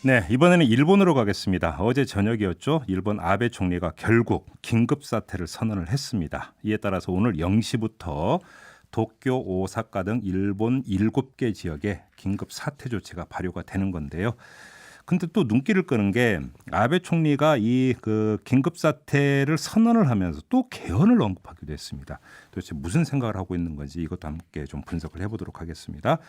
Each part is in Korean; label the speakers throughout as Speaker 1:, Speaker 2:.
Speaker 1: 네, 이번에는 일본으로 가겠습니다. 어제 저녁이었죠. 일본 아베 총리가 결국 긴급 사태를 선언을 했습니다. 이에 따라서 오늘 0시부터 도쿄, 오사카 등 일본 7개 지역에 긴급 사태 조치가 발효가 되는 건데요. 근데 또 눈길을 끄는 게 아베 총리가 이 긴급 사태를 선언을 하면서 또 개헌을 언급하기도 했습니다. 도대체 무슨 생각을 하고 있는 건지 이것도 함께 좀 분석을 해보도록 하겠습니다.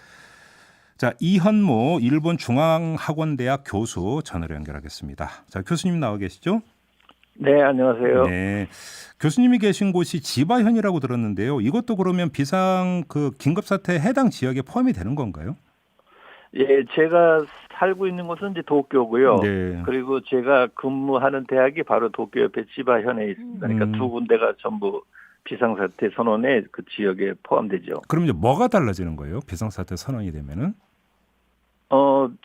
Speaker 1: 자, 이현모 일본 중앙학원대학 교수 전화로 연결하겠습니다. 자, 교수님 나와 계시죠?
Speaker 2: 네, 안녕하세요.
Speaker 1: 네. 교수님이 계신 곳이 지바현이라고 들었는데요. 이것도 그러면 비상 긴급사태 해당 지역에 포함이 되는 건가요?
Speaker 2: 예, 제가 살고 있는 곳은 이제 도쿄고요.
Speaker 1: 네.
Speaker 2: 그리고 제가 근무하는 대학이 바로 도쿄 옆에 지바현에 있습니다. 그러니까 두 군데가 전부 비상사태 선언의 그 지역에 포함되죠.
Speaker 1: 그럼 이제 뭐가 달라지는 거예요? 비상사태 선언이 되면은?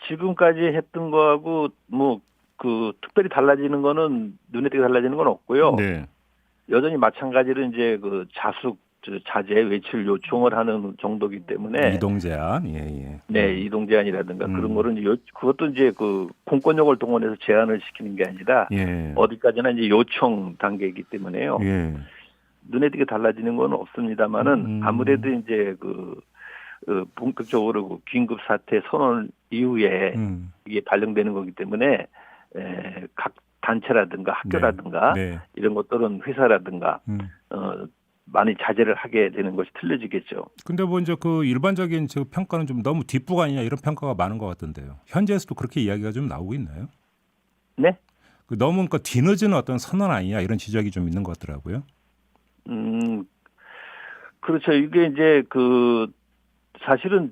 Speaker 2: 지금까지 했던 거하고 특별히 달라지는 거는 눈에 띄게 달라지는 건 없고요.
Speaker 1: 네.
Speaker 2: 여전히 마찬가지로 이제 자제 외출 요청을 하는 정도이기 때문에
Speaker 1: 이동 제한. 예, 예.
Speaker 2: 네, 이동 제한이라든가 그런 거는 그것도 이제 그 공권력을 동원해서 제한을 시키는 게 아니라
Speaker 1: 예.
Speaker 2: 어디까지나 이제 요청 단계이기 때문에요.
Speaker 1: 예.
Speaker 2: 눈에 띄게 달라지는 건 없습니다만은 아무래도 이제 본격적으로 긴급 사태 선언 이후에 이게 발령되는 거기 때문에 각 단체라든가 학교라든가
Speaker 1: 네.
Speaker 2: 이런 것들은 회사라든가 많이 자제를 하게 되는 것이 틀려지겠죠.
Speaker 1: 근데 뭐 이제 그 일반적인 평가는 좀 너무 뒷북 아니냐 이런 평가가 많은 것 같던데요. 현지에서도 그렇게 이야기가 좀 나오고 있나요?
Speaker 2: 네?
Speaker 1: 너무 뒤늦은 어떤 선언 아니냐 이런 지적이 좀 있는 것 같더라고요.
Speaker 2: 그렇죠. 이게 이제 사실은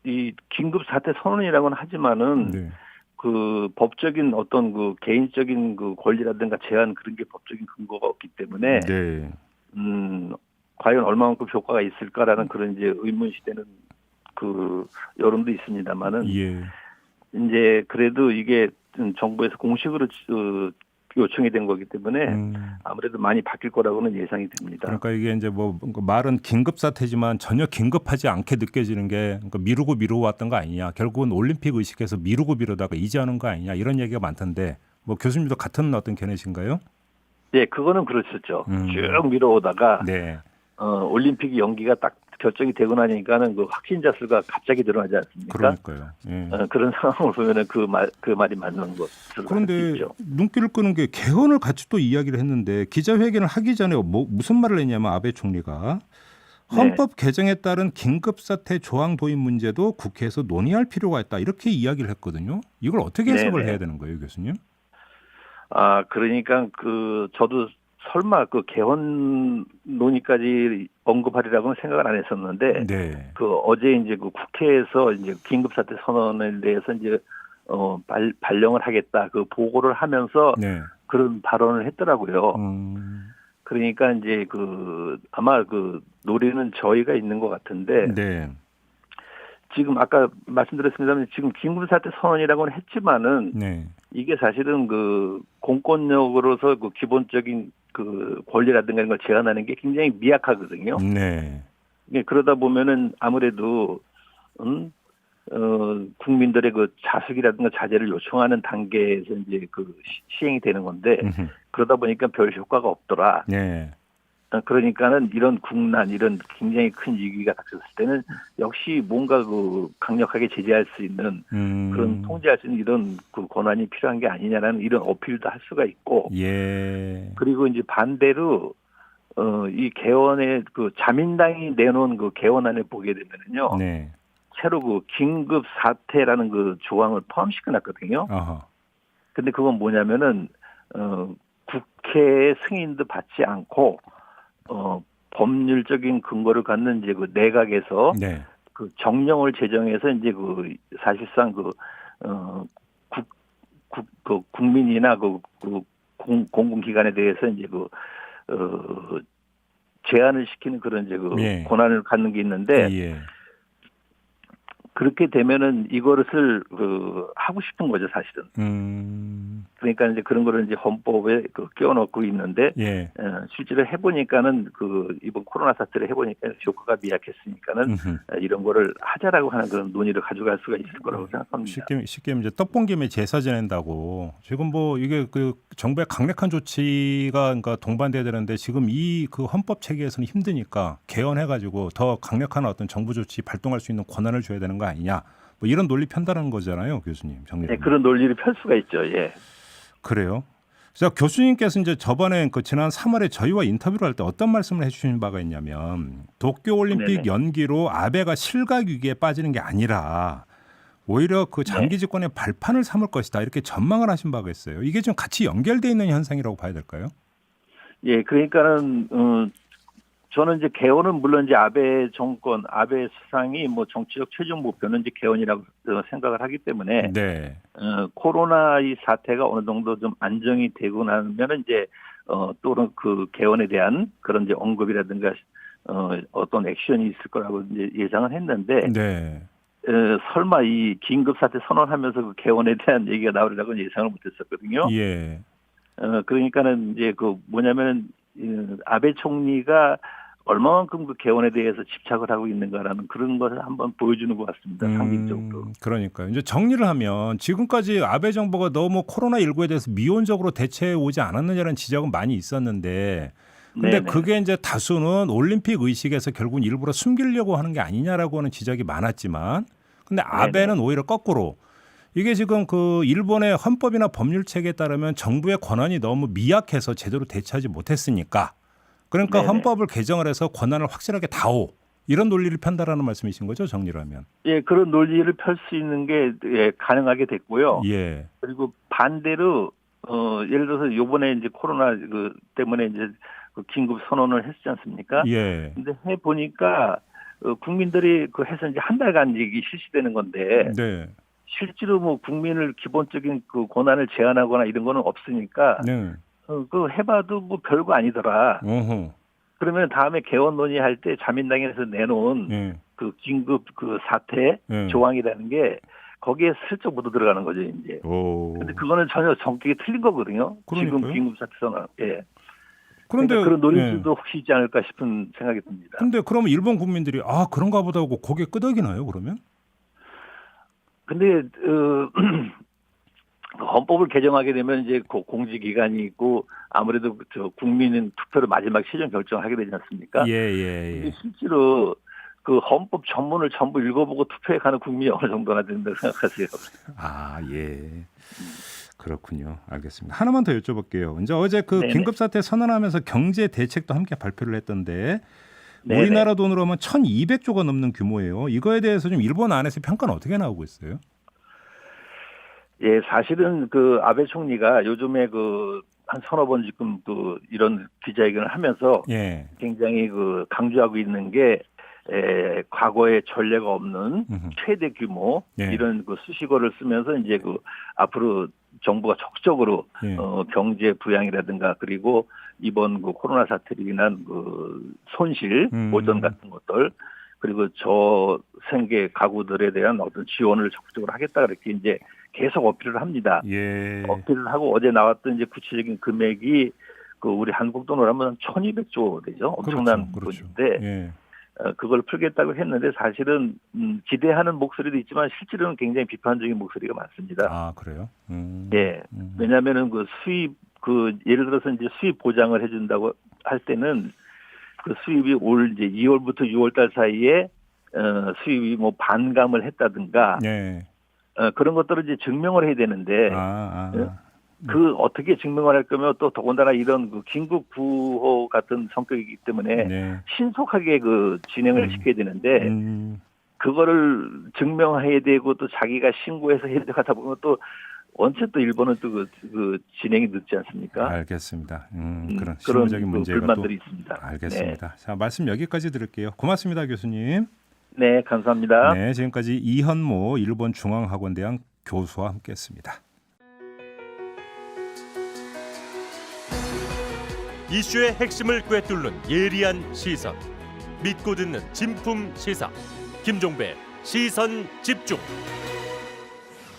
Speaker 2: 이 긴급 사태 선언이라고는 하지만은
Speaker 1: 네.
Speaker 2: 그 법적인 어떤 그 개인적인 그 권리라든가 제한 그런 게 법적인 근거가 없기 때문에
Speaker 1: 네.
Speaker 2: 과연 얼마만큼 효과가 있을까라는 그런 이제 의문시되는 그 여론도 있습니다만은
Speaker 1: 예.
Speaker 2: 이제 그래도 이게 정부에서 공식으로 요청이 된 거기 때문에 아무래도 많이 바뀔 거라고는 예상이 됩니다.
Speaker 1: 그러니까 이게 이제 말은 긴급 사태지만 전혀 긴급하지 않게 느껴지는 게 미루고 왔던 거 아니냐. 결국은 올림픽 의식에서 미루다가 이제 하는 거 아니냐 이런 얘기가 많던데 교수님도 같은 어떤 견해신가요?
Speaker 2: 네, 그거는 그렇었죠. 쭉 미뤄오다가
Speaker 1: 네.
Speaker 2: 올림픽이 연기가 딱 결정이 되고 나니까는 그 확진자 수가 갑자기 늘어나지 않습니까?
Speaker 1: 그러니까요. 예.
Speaker 2: 그런 상황을 보면은 그 말이 맞는 것으로
Speaker 1: 그런데 눈길을 끄는 게 개헌을 같이 또 이야기를 했는데 기자회견을 하기 전에 무슨 말을 했냐면 아베 총리가 헌법 개정에 따른 긴급사태 조항 도입 문제도 국회에서 논의할 필요가 있다 이렇게 이야기를 했거든요. 이걸 어떻게 해석을 해야 되는 거예요, 교수님?
Speaker 2: 그러니까 저도 설마 개헌 논의까지 언급하리라고는 생각을 안 했었는데,
Speaker 1: 네.
Speaker 2: 어제 이제 국회에서 이제 긴급사태 선언에 대해서 이제, 발령을 하겠다, 보고를 하면서
Speaker 1: 네.
Speaker 2: 그런 발언을 했더라고요. 그러니까 이제 아마 논의는 저희가 있는 것 같은데,
Speaker 1: 네.
Speaker 2: 지금 아까 말씀드렸습니다만 지금 긴급사태 선언이라고는 했지만은,
Speaker 1: 네.
Speaker 2: 이게 사실은 공권력으로서 기본적인 권리라든가 이런 걸 제한하는 게 굉장히 미약하거든요.
Speaker 1: 네.
Speaker 2: 그러다 보면은 아무래도 국민들의 자숙이라든가 자제를 요청하는 단계에서 이제 시행이 되는 건데 그러다 보니까 별 효과가 없더라.
Speaker 1: 네.
Speaker 2: 그러니까는 이런 국난, 이런 굉장히 큰 위기가 닥쳤을 때는 역시 뭔가 강력하게 제재할 수 있는 그런 통제할 수 있는 이런 권한이 필요한 게 아니냐라는 이런 어필도 할 수가 있고,
Speaker 1: 예.
Speaker 2: 그리고 이제 반대로 이 개헌의 자민당이 내놓은 개헌안을 보게 되면은요,
Speaker 1: 네.
Speaker 2: 새로 긴급 사태라는 조항을 포함시켜놨거든요. 근데 그건 뭐냐면은 국회의 승인도 받지 않고 법률적인 근거를 갖는 이제 내각에서
Speaker 1: 네.
Speaker 2: 정령을 제정해서 이제 사실상 국민이나 공공기관에 대해서 이제 제한을 시키는 그런 이제
Speaker 1: 예.
Speaker 2: 권한을 갖는 게 있는데,
Speaker 1: 예.
Speaker 2: 그렇게 되면은 이것을 하고 싶은 거죠, 사실은. 그러니까 이제 그런 거를 이제 헌법에 끼워넣고 있는데
Speaker 1: 예.
Speaker 2: 실제로 해보니까는 이번 코로나 사태를 해보니까 효과가 미약했으니까는 이런 거를 하자라고 하는 그런 논의를 가져갈 수가 있을 거라고 생각합니다.
Speaker 1: 쉽게 이제 떡본 김에 제사 지낸다고 지금 뭐 이게 그 정부의 강력한 조치가 그러니까 동반돼야 되는데 지금 이 그 헌법 체계에서는 힘드니까 개헌해가지고 더 강력한 어떤 정부 조치 발동할 수 있는 권한을 줘야 되는 거 아니냐. 뭐 이런 논리 편단하는 거잖아요, 교수님.
Speaker 2: 네, 그런 논리를 펼 수가 있죠. 예.
Speaker 1: 그래요. 자, 교수님께서 이제 저번에 지난 3월에 저희와 인터뷰를 할 때 어떤 말씀을 해주신 바가 있냐면 도쿄올림픽
Speaker 2: 네네.
Speaker 1: 연기로 아베가 실각 위기에 빠지는 게 아니라 오히려 그 장기 집권의 발판을 삼을 것이다 이렇게 전망을 하신 바가 있어요. 이게 좀 같이 연결돼 있는 현상이라고 봐야 될까요?
Speaker 2: 예, 그러니까는 저는 이제 개헌은 물론 이제 아베 정권, 아베 수상이 뭐 정치적 최종 목표는 이제 개헌이라고 생각을 하기 때문에
Speaker 1: 네.
Speaker 2: 코로나 이 사태가 어느 정도 좀 안정이 되고 나면은 이제 또는 그 개헌에 대한 그런 이제 언급이라든가 어떤 액션이 있을 거라고 이제 예상을 했는데
Speaker 1: 네.
Speaker 2: 설마 이 긴급 사태 선언하면서 그 개헌에 대한 얘기가 나오리라고는 예상을 못했었거든요.
Speaker 1: 예.
Speaker 2: 그러니까는 이제 뭐냐면은 아베 총리가 얼마만큼 그 개헌에 대해서 집착을 하고 있는가라는 그런 것을 한번 보여주는 것 같습니다. 상징적으로.
Speaker 1: 그러니까요. 이제 정리를 하면 지금까지 아베 정부가 너무 코로나19에 대해서 미온적으로 대처해 오지 않았느냐는 지적은 많이 있었는데 근데
Speaker 2: 네네.
Speaker 1: 그게 이제 다수는 올림픽 의식에서 결국은 일부러 숨기려고 하는 게 아니냐라고 하는 지적이 많았지만 근데 아베는 오히려 거꾸로 이게 지금 그 일본의 헌법이나 법률 체계에 따르면 정부의 권한이 너무 미약해서 제대로 대처하지 못했으니까 그러니까
Speaker 2: 네네.
Speaker 1: 헌법을 개정을 해서 권한을 확실하게 다오. 이런 논리를 편다라는 말씀이신 거죠, 정리를 하면.
Speaker 2: 예, 그런 논리를 펼 수 있는 게 가능하게 됐고요.
Speaker 1: 예.
Speaker 2: 그리고 반대로 예를 들어서 요번에 이제 코로나 때문에 이제 그 긴급 선언을 했지 않습니까?
Speaker 1: 예.
Speaker 2: 근데 해 보니까 국민들이 해서 이제 한 달간 이게 실시되는 건데
Speaker 1: 네.
Speaker 2: 실제로 뭐 국민을 기본적인 그 권한을 제한하거나 이런 거는 없으니까
Speaker 1: 네.
Speaker 2: 해봐도 뭐 별거 아니더라.
Speaker 1: 어허.
Speaker 2: 그러면 다음에 개헌 논의할 때 자민당에서 내놓은
Speaker 1: 예.
Speaker 2: 그 긴급 사태
Speaker 1: 예.
Speaker 2: 조항이라는 게 거기에 슬쩍 묻어 들어가는 거죠, 이제.
Speaker 1: 오.
Speaker 2: 근데 그거는 전혀 성격이 틀린 거거든요.
Speaker 1: 그러니까요.
Speaker 2: 지금 긴급 사태 선언. 예.
Speaker 1: 그런데
Speaker 2: 그러니까 그런
Speaker 1: 예.
Speaker 2: 논의도 혹시 있지 않을까 싶은 생각이 듭니다.
Speaker 1: 근데 그러면 일본 국민들이 그런가 보다 하고 고개 끄덕이나요, 그러면?
Speaker 2: 근데 헌법을 개정하게 되면 이제 공지 기간이 있고 아무래도 국민은 투표로 마지막 최종 결정을 하게 되지 않습니까?
Speaker 1: 예.
Speaker 2: 근데 실제로 그 헌법 전문을 전부 읽어보고 투표에 가는 국민이 어느 정도나 된다고 생각하세요?
Speaker 1: 예. 그렇군요. 알겠습니다. 하나만 더 여쭤볼게요. 이제 어제 그
Speaker 2: 네네.
Speaker 1: 긴급 사태 선언하면서 경제 대책도 함께 발표를 했던데
Speaker 2: 네네.
Speaker 1: 우리나라 돈으로 하면 1,200조가 넘는 규모예요. 이거에 대해서 좀 일본 안에서 평가는 어떻게 나오고 있어요?
Speaker 2: 예, 사실은 아베 총리가 요즘에 한 서너 번 지금 이런 기자회견을 하면서
Speaker 1: 예.
Speaker 2: 굉장히 강조하고 있는 게 과거에 전례가 없는 최대 규모
Speaker 1: 예.
Speaker 2: 이런 수식어를 쓰면서 이제 앞으로 정부가 적극적으로
Speaker 1: 예.
Speaker 2: 경제 부양이라든가 그리고 이번 코로나 사태로 인한 손실 보전 같은 것들 그리고 저생계 가구들에 대한 어떤 지원을 적극적으로 하겠다 그렇게 이제 계속 어필을 합니다.
Speaker 1: 예.
Speaker 2: 어필을 하고 어제 나왔던 이제 구체적인 금액이 우리 한국 돈으로 하면 1,200조 되죠. 엄청난
Speaker 1: 그렇죠.
Speaker 2: 돈인데
Speaker 1: 예.
Speaker 2: 그걸 풀겠다고 했는데 사실은 기대하는 목소리도 있지만 실제로는 굉장히 비판적인 목소리가 많습니다.
Speaker 1: 그래요?
Speaker 2: 예. 왜냐하면은 수입 예를 들어서 이제 수입 보장을 해준다고 할 때는 수입이 올 이제 2월부터 6월달 사이에 수입이 뭐 반감을 했다든가
Speaker 1: 예.
Speaker 2: 그런 것들을 이제 증명을 해야 되는데 어떻게 증명을 할 거면 또 더군다나 이런 긴급 구호 같은 성격이기 때문에
Speaker 1: 네.
Speaker 2: 신속하게 진행을 시켜야 되는데 그거를 증명해야 되고 또 자기가 신고해서 해야 되고 하다 보면 또 원체 또 일본은 또 진행이 늦지 않습니까?
Speaker 1: 알겠습니다. 그런 실무적인 문제가
Speaker 2: 불만들이 있습니다.
Speaker 1: 알겠습니다. 네. 자, 말씀 여기까지 드릴게요. 고맙습니다, 교수님.
Speaker 2: 네, 감사합니다.
Speaker 1: 네, 지금까지 이현모 일본 중앙학원대학 교수와 함께했습니다.
Speaker 3: 이슈의 핵심을 꿰뚫는 예리한 시선, 믿고 듣는 진품 시사, 김종배 시선 집중.